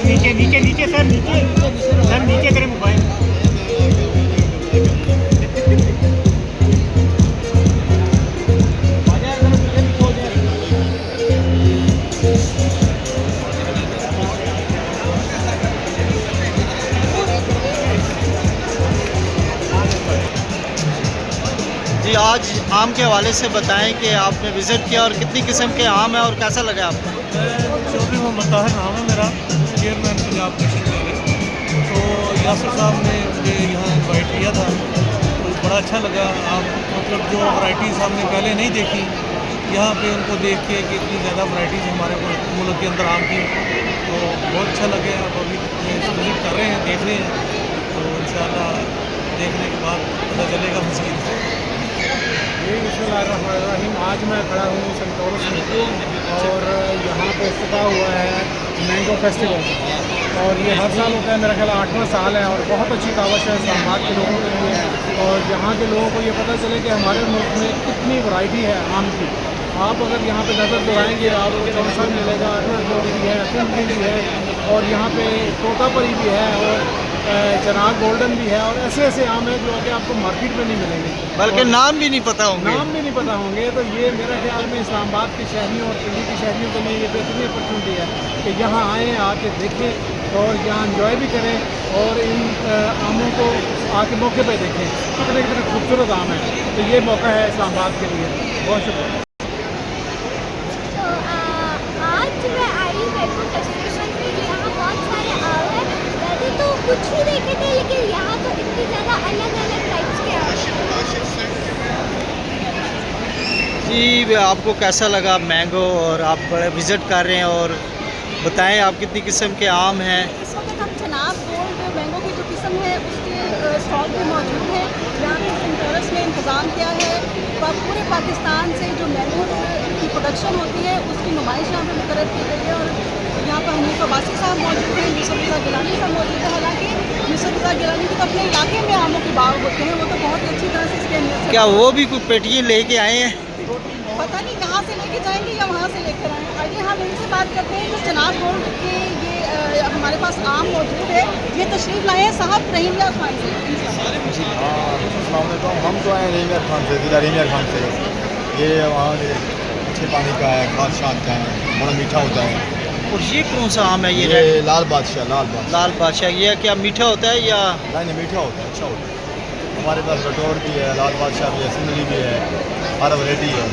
नीचे नीचे नीचे सर, नीचे करें मोबाइल। जी, आज आम के हवाले से बताएं कि आपने विज़िट किया और कितनी किस्म के आम है और कैसा लगा आपको? चौधरी मोहम्मद ताहिर नाम है मेरा, चेयरमैन पंजाब नेशनल कांग्रेस। तो यासिर साहब ने मुझे यहाँ इनवाइट किया था, तो बड़ा अच्छा लगा। आप मतलब जो वैराइटीज़ हमने पहले नहीं देखी, यहाँ पे उनको देख के कि इतनी ज़्यादा वैराइटीज़ हमारे मुल्क के अंदर आम की, तो बहुत अच्छा लगे। आप अभी विज़िट कर रहे हैं, देख रहे हैं, तो इंशाल्लाह देखने के बाद पता चलेगा मज़ीद। बिस्मिल्लाहिर्रहमानिर्रहीम। आज मैं खड़ा हूँ सेंटोरस में और यहाँ पे इफ्तिताह हुआ है मैंगो फेस्टिवल, और ये हर साल होता है। मेरा ख्याल 8वां साल है और बहुत अच्छी कावश है इस्लामाबाद के लोगों के लिए, और यहाँ के लोगों को ये पता चले कि हमारे मुल्क में कितनी वैरायटी है आम की। आप अगर यहाँ पे नज़र दौड़ाएँगे आपको चौसा मिलेगा, अटरगोल भी है, फिल्म भी है, और यहाँ पे तोतापरी भी है, और चनाग गोल्डन भी है, और ऐसे ऐसे आम है जो कि आपको मार्केट में नहीं मिलेंगे, बल्कि नाम भी नहीं पता होंगे। नाम भी नहीं पता होंगे। तो ये मेरे ख्याल में इस्लामाबाद के शहरियों और दिल्ली के शहरियों के लिए ये बेहतरीन अपॉर्चुनिटी है कि यहाँ आएँ, आके देखें और यहाँ इंजॉय भी करें, और इन आमों को आके मौके पे देखें कितने कितने खूबसूरत आम हैं। तो ये मौका है इस्लामाबाद के लिए। बहुत शुक्रिया। आज मैं आई मैंगो फेस्टिवल में, यहाँ बहुत सारे आम हैं। वैसे तो कुछ ही देखे थे, लेकिन यहाँ तो इतनी ज़्यादा अलग अलग टाइप्स के आम हैं। जी, आपको कैसा लगा मैंगो, और आप बड़े विज़िट कर रहे हैं, और बताएं आप कितनी किस्म के आम हैं? इस वक्त हम चनाब गोल्ड मैंगो की जो किस्म है उसके स्टॉक पे मौजूद है। यहाँ पे सेंटोरस में इंतज़ाम किया है, पूरे पाकिस्तान से जो मैंगो की प्रोडक्शन होती है उसकी नुमाइश यहाँ पे मुकर्रर की गई है। और यहाँ पर हनीफ अब्बासी साहब मौजूद हैं, यूसुफ रज़ा गिलानी साहब मौजूद है। हालांकि यूसुफ रज़ा गिलानी के तो अपने इलाके में आमों के बाग होते हैं, वो तो बहुत अच्छी तरह से इसके अहमियत से क्या वो भी कुछ पेटियाँ लेके आए हैं? पता नहीं कहाँ से लेके जाएंगे या वहाँ से लेकर आएँ। आइए हम इनसे बात करते हैं। जो चनाब गोल्ड के ये हमारे पास आम मौजूद है, ये तशरीफ़ लाए हैं साहब रहीम यार खान से। हम तो आए रहीम यार खान से, ज़िला रहीम यार खान से। ये वहाँ अच्छे पानी का है, खाद शाद का है, बड़ा मीठा होता है। और ये कौन सा आम है? ये लाल बादशाह। लाल बादशाह। ये क्या मीठा होता है या? नहीं, मीठा होता है, अच्छा होता है। हमारे पास रटोर भी है, लाल बादशाह भी है, सिंदली भी है, हर वैरायटी है।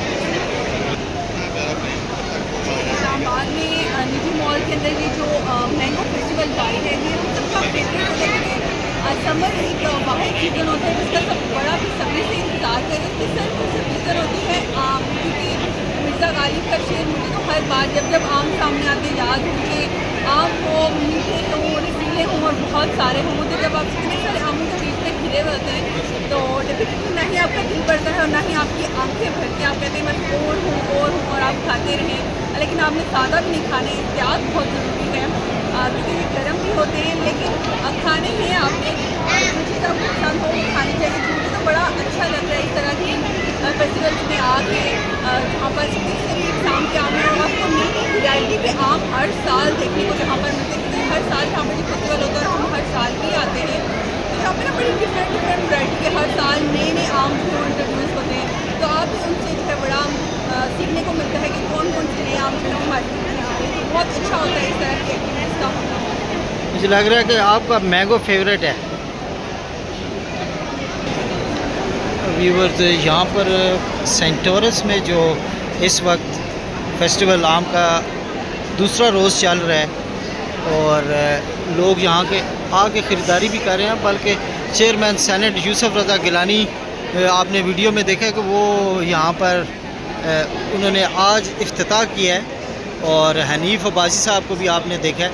इस्लामाबाद में निजी मॉल के अंदर ये जो मैंगो फेस्टिवल का है, ये हम सबका फेवरेट होता है। समर एक वाहिद सीजन होता है जिसका सब बड़ा बेसब्री से इंतजार करें। उसकी सिर्फ सीजन होती है आम, क्योंकि मिर्ज़ा गालिब का शेर मुझे तो हर बार जब आम सामने आते याद होंगे। आम हो मीठे हों, रसीले हों और बहुत सारे हों, तो जब आप इतने सारे आमों के बीच में घिरे हुए होते हैं तो डेफिनेटली ना ही आपका दिल बढ़ता है और ना ही आपकी आंखें भरती हैं। आप कहते हैं मैं और हूँ और आप खाते रहें, लेकिन आपने ज़्यादा भी नहीं खाने। एहतियात बहुत ज़रूरी है क्योंकि ये गर्म भी होते हैं, लेकिन खाने ही हैं आपने। जो चीज़ आपको पसंद हो वो खानी चाहिए। मुझे तो बड़ा अच्छा लगता है इस तरह की फेस्टिवल्स में आके, जहाँ पर इतनी सारी शाम के आम है। आपको नई नई वैरायटी के आम हर साल देखने को यहाँ पर मिलते हैं। हर साल यहाँ पर जो फेस्टिवल होता है हम हर साल भी आते हैं, तो यहाँ पर ना बड़ी डिफरेंट वैरायटी के हर साल नए नए आम जो इंट्रोड्यूस होते हैं। तो आप उनसे जो है बड़ा सीखने को मिलता है कि कौन कौन से नए आम जो है मार्केट में आ रहे हैं। तो बहुत अच्छा होता है इस तरह की एक्टिविटीज़ का होना। मुझे लग रहा है कि आपका मैंगो फेवरेट है। व्यूअर्स, यहाँ पर सेंटोरस में जो इस वक्त फेस्टिवल आम का दूसरा रोज़ चल रहा है, और लोग यहाँ के आके ख़रीदारी भी कर रहे हैं। बल्कि चेयरमैन सेनेट यूसुफ रज़ा गिलानी, आपने वीडियो में देखा कि वो यहाँ पर उन्होंने आज इफ्तिताह किया है, और हनीफ अब्बासी साहब को भी आपने देखा है,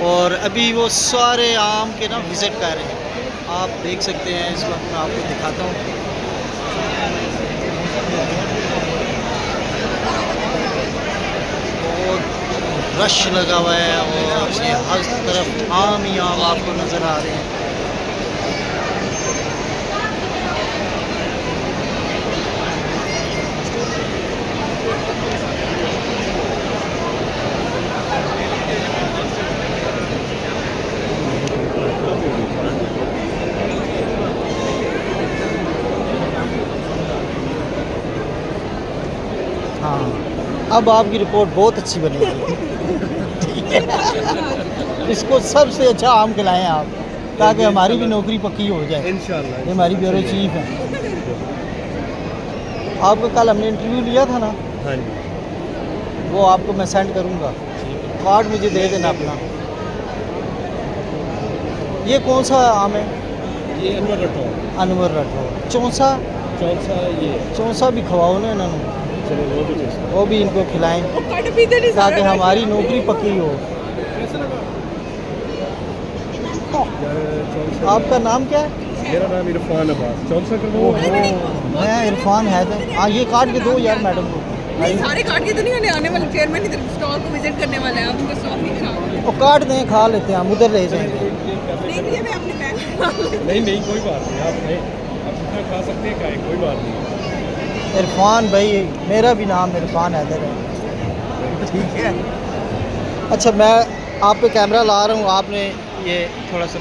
और अभी वो सारे आम के ना विज़िट कर रहे हैं। आप देख सकते हैं, इस वक्त मैं आपको दिखाता हूँ। बहुत रश लगा हुआ है और ये हर तरफ आम ही आम आपको नज़र आ रहे हैं। हाँ, अब आपकी रिपोर्ट बहुत अच्छी बनेगी। ठीक है, इसको सबसे अच्छा आम खिलाएं आप, ताकि हमारी भी नौकरी पक्की हो जाए। इंशाल्लाह ये हमारी ब्यूरो चीफ है। आपको कल हमने इंटरव्यू लिया था ना, हाँ जी, वो आपको मैं सेंड करूँगा। कार्ड मुझे दे देना अपना। ये कौन सा आम है? ये अनवर रटो अनवर राठौर। चौंसा चौसा ये चौंसा भी खवाओ ना इन्होंने, चलो वो भी टेस्ट वो भी इनको खिलाएं ताकि हमारी नौकरी पक्की हो। आपका नाम क्या है? मेरा नाम इरफान अब्बास। चौसा का वो मैं इरफान हैदर। हाँ, ये कार्ड के दो यार मैडम को। सारे कार्ड के तो नहीं होने आने वाले, चेयरमैन इधर स्टॉल को विजिट करने वाले हैं, आप उनका स्टॉल नहीं खराब वो कार्ड दें, खा लेते हैं हम, उधर ले जाएंगे। नहीं दिए मैं अपने बैग नहीं कोई बात नहीं, आप नहीं आप जितना खा सकते हैं खाएं, कोई बात नहीं। इरफान भाई, मेरा भी नाम इरफान हैदर है। ठीक है। अच्छा, मैं आप पे कैमरा ला रहा हूँ, आपने ये थोड़ा सा